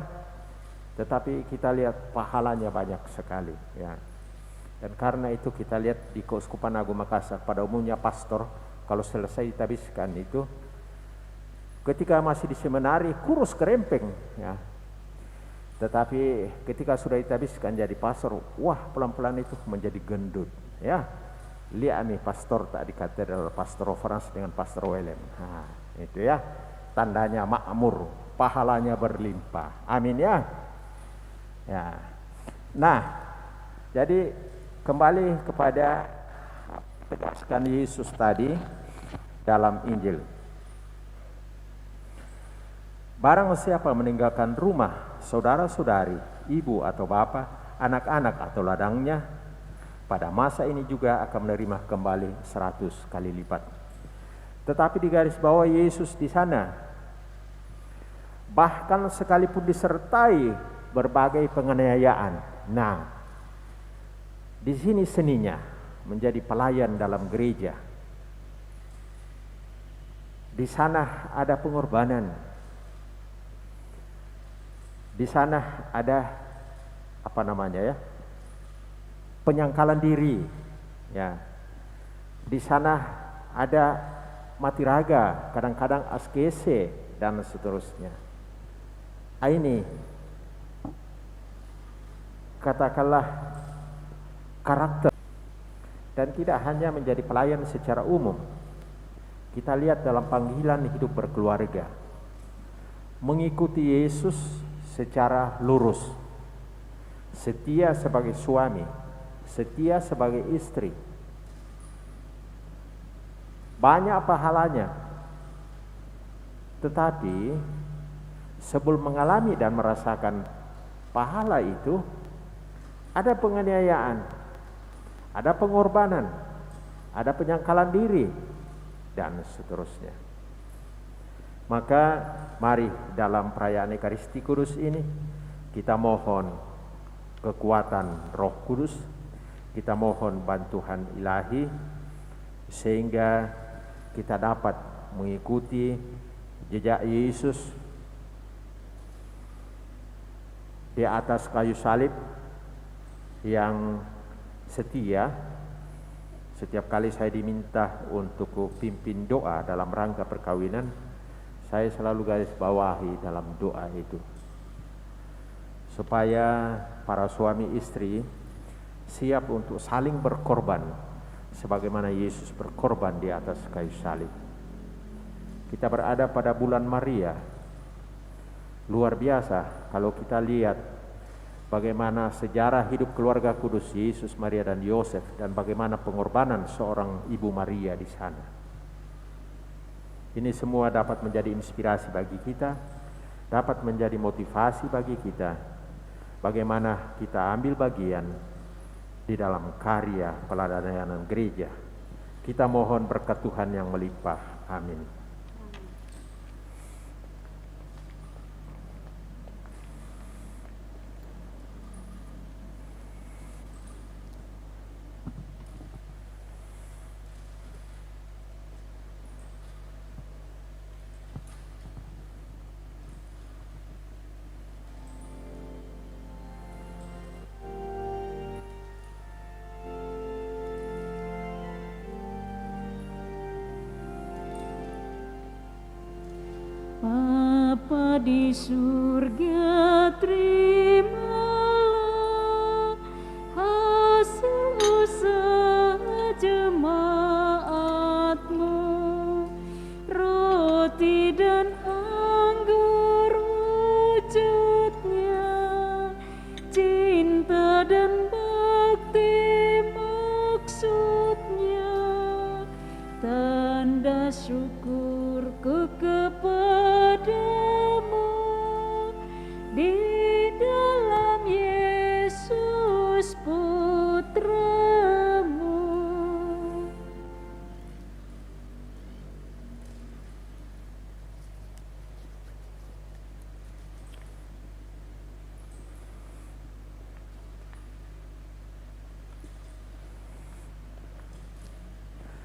tetapi kita lihat pahalanya banyak sekali ya. Dan karena itu kita lihat di Keuskupan Agung Makassar pada umumnya pastor kalau selesai ditabiskan itu ketika masih di seminari kurus kerempeng ya. Tetapi ketika sudah ditabiskan jadi pastor, wah pelan-pelan itu menjadi gendut ya. Lihat nih pastor tak di katedral, pastor Frans dengan pastor Willem. Nah, itu ya tandanya makmur, pahalanya berlimpah. Amin ya. Ya. Nah, jadi kembali kepada penjelasan Yesus tadi dalam Injil. Barang siapa meninggalkan rumah, saudara-saudari, ibu atau bapak, anak-anak atau ladangnya, pada masa ini juga akan menerima kembali 100 kali lipat. Tetapi di garis bawah Yesus di sana, bahkan sekalipun disertai berbagai penganiayaan. Nah, di sini seninya menjadi pelayan dalam gereja. Di sana ada pengorbanan. Di sana ada penyangkalan diri ya. Di sana ada mati raga, kadang-kadang askese dan seterusnya. Ini katakanlah karakter, dan tidak hanya menjadi pelayan secara umum. Kita lihat dalam panggilan hidup berkeluarga, mengikuti Yesus secara lurus, setia sebagai suami, setia sebagai istri. Banyak pahalanya. Tetapi sebelum mengalami dan merasakan pahala itu, ada penganiayaan, ada pengorbanan, ada penyangkalan diri, dan seterusnya. Maka mari dalam perayaan Ekaristi Kudus ini kita mohon kekuatan Roh Kudus, kita mohon bantuan ilahi sehingga kita dapat mengikuti jejak Yesus di atas kayu salib yang setia. Setiap kali saya diminta untuk pimpin doa dalam rangka perkawinan, saya selalu garis bawahi dalam doa itu, supaya para suami istri siap untuk saling berkorban sebagaimana Yesus berkorban di atas kayu salib. Kita berada pada bulan Maria. Luar biasa kalau kita lihat bagaimana sejarah hidup keluarga kudus Yesus, Maria dan Yosef, dan bagaimana pengorbanan seorang Ibu Maria di sana. Ini semua dapat menjadi inspirasi bagi kita, dapat menjadi motivasi bagi kita, bagaimana kita ambil bagian di dalam karya peladanan gereja. Kita mohon berkat Tuhan yang melimpah. Amin. Bapa di surga, terimalah hasil usaha jemaat-Mu, roti dan anggur wujudnya, cinta dan bakti maksudnya, tanda syukurku kepadamu di dalam Yesus Putramu.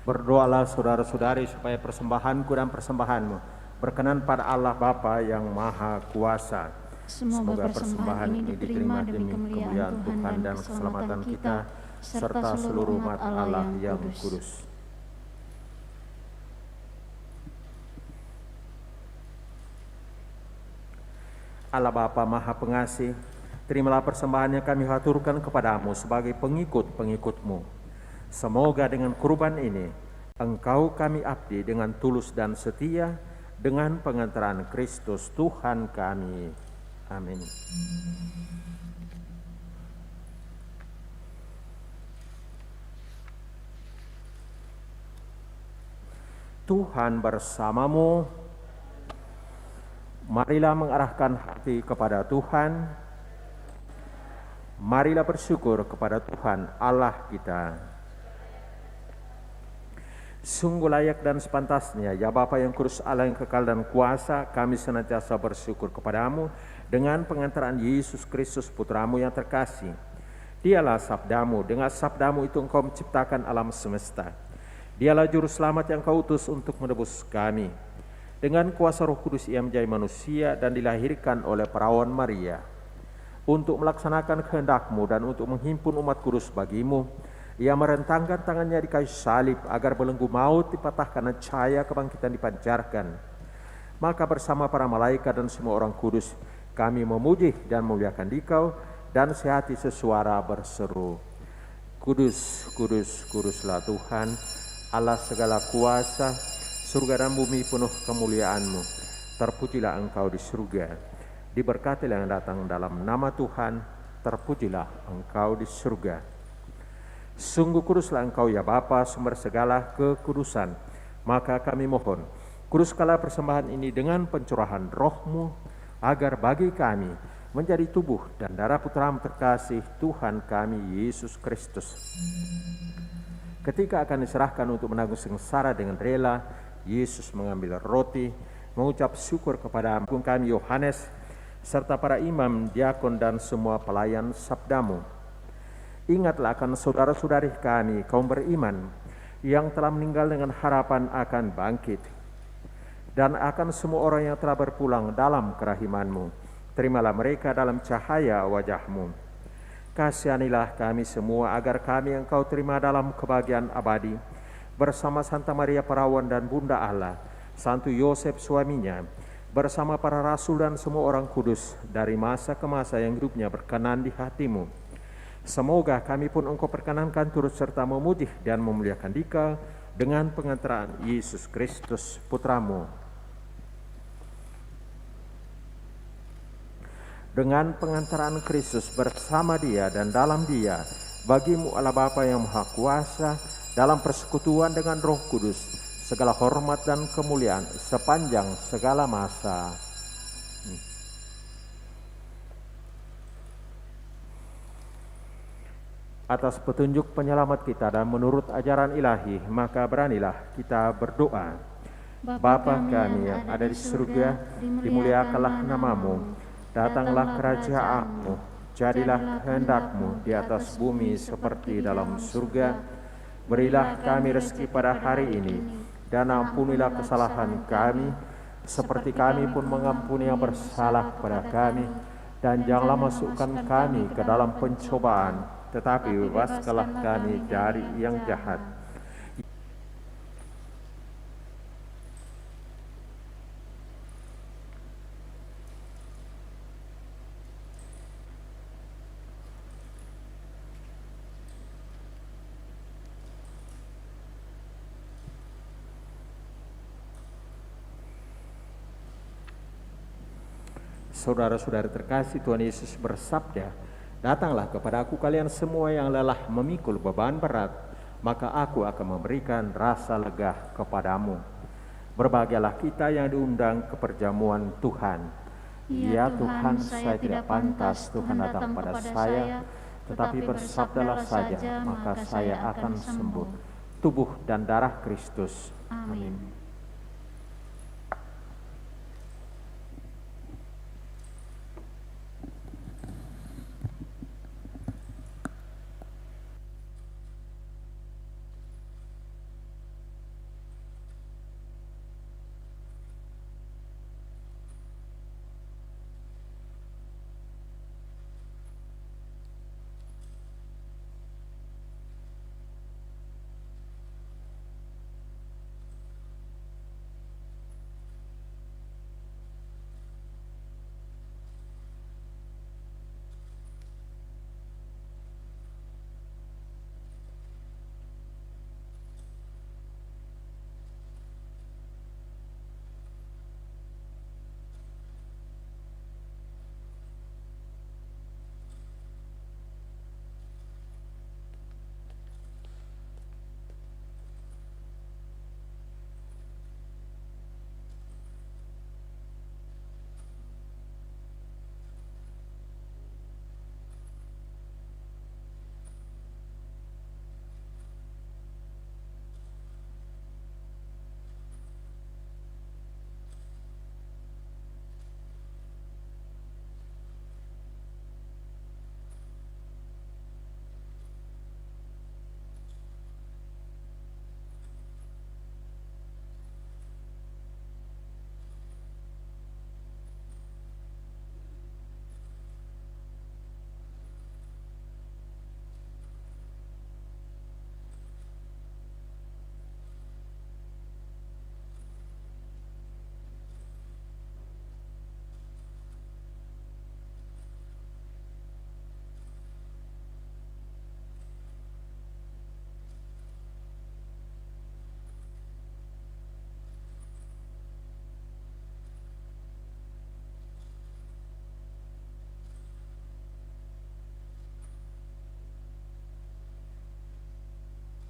Berdoalah saudara-saudari supaya persembahanku dan persembahanmu berkenan pada Allah Bapa yang Maha Kuasa. Semoga persembahan ini diterima demi kemuliaan Tuhan dan keselamatan kita serta seluruh umat Allah yang kudus. Allah Bapa Maha Pengasih, terimalah persembahan yang kami haturkan kepadamu sebagai pengikut-pengikut-Mu. Semoga dengan kurban ini Engkau kami abdi dengan tulus dan setia dengan pengantaran Kristus Tuhan kami. Amin. Tuhan bersamamu. Marilah mengarahkan hati kepada Tuhan. Marilah bersyukur kepada Tuhan Allah kita. Sungguh layak dan sepantasnya, ya Bapa yang kudus, Allah yang kekal dan kuasa, kami senantiasa bersyukur kepadamu dengan pengantaran Yesus Kristus Putramu yang terkasih. Dialah sabdamu, dengan sabdamu itu Engkau menciptakan alam semesta. Dialah juru selamat yang Kau utus untuk menebus kami. Dengan kuasa Roh Kudus Ia menjadi manusia dan dilahirkan oleh perawan Maria. Untuk melaksanakan kehendak-Mu dan untuk menghimpun umat kudus bagi-Mu, Ia merentangkan tangannya di kayu salib agar belenggu maut dipatahkan dan cahaya kebangkitan dipancarkan. Maka bersama para malaikat dan semua orang kudus, kami memuji dan memuliakan Dikau dan sehati sesuara berseru, Kudus, kudus, kuduslah Tuhan, Allah segala kuasa, surga dan bumi penuh kemuliaan-Mu. Terpujilah Engkau di surga, diberkatilah yang datang dalam nama Tuhan, terpujilah Engkau di surga. Sungguh kuduslah Engkau ya Bapa, sumber segala kekudusan. Maka kami mohon, kuduskanlah persembahan ini dengan pencurahan Roh-Mu, agar bagi kami menjadi tubuh dan darah Putra-Mu terkasih, Tuhan kami Yesus Kristus. Ketika akan diserahkan untuk menanggung sengsara dengan rela, Yesus mengambil roti, mengucap syukur kepada kami Yohanes, serta para imam, diakon, dan semua pelayan sabdamu. Ingatlah akan saudara-saudari kami, kaum beriman, yang telah meninggal dengan harapan akan bangkit, dan akan semua orang yang telah berpulang dalam kerahimanmu. Terimalah mereka dalam cahaya wajahmu. Kasihanilah kami semua agar kami Engkau terima dalam kebahagiaan abadi, bersama Santa Maria Perawan dan Bunda Allah, Santo Yosef suaminya, bersama para rasul dan semua orang kudus, dari masa ke masa yang hidupnya berkenan di hatimu. Semoga kami pun Engkau perkenankan turut serta memuji dan memuliakan Dikau dengan pengantaran Yesus Kristus Putramu. Dengan pengantaran Kristus bersama Dia dan dalam Dia, bagimu Allah Bapa yang Maha Kuasa, dalam persekutuan dengan Roh Kudus, segala hormat dan kemuliaan sepanjang segala masa. Atas petunjuk penyelamat kita dan menurut ajaran ilahi, maka beranilah kita berdoa. Bapa kami yang ada di surga, dimuliakanlah namamu, datanglah kerajaanmu, jadilah kehendak-Mu di atas bumi seperti dalam surga. Berilah kami rezeki pada hari ini, dan ampunilah kesalahan kami, seperti kami pun mengampuni yang bersalah kepada kami. Dan janganlah masukkan kami ke dalam pencobaan, tetapi bebaskanlah kami dari yang jahat. Saudara-saudara terkasih, Tuhan Yesus bersabda, "Datanglah kepada Aku kalian semua yang lelah memikul beban berat, maka Aku akan memberikan rasa lega kepadamu." Berbahagialah kita yang diundang ke perjamuan Tuhan. Ya Tuhan, saya tidak pantas Tuhan datang pada saya, tetapi bersabdalah saja, maka saya akan sembuh. Tubuh dan darah Kristus. Amin.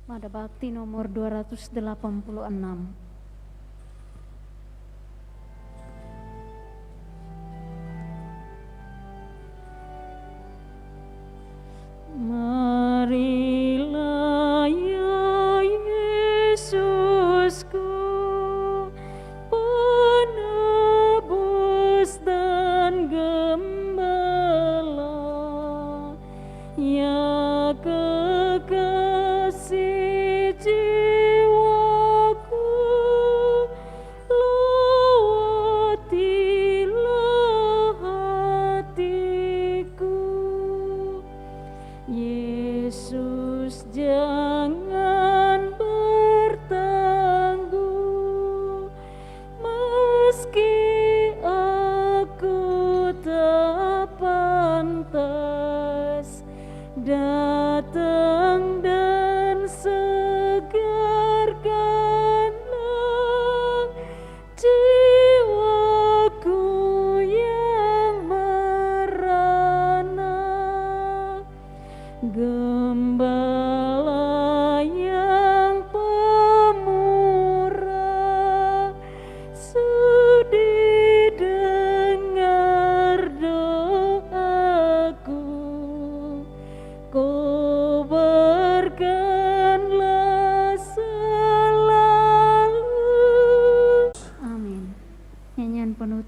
Mada Bakti nomor 286. Marilah ya Yesusku, penolongku,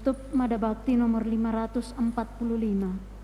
Tutup Mada Bakti nomor 545.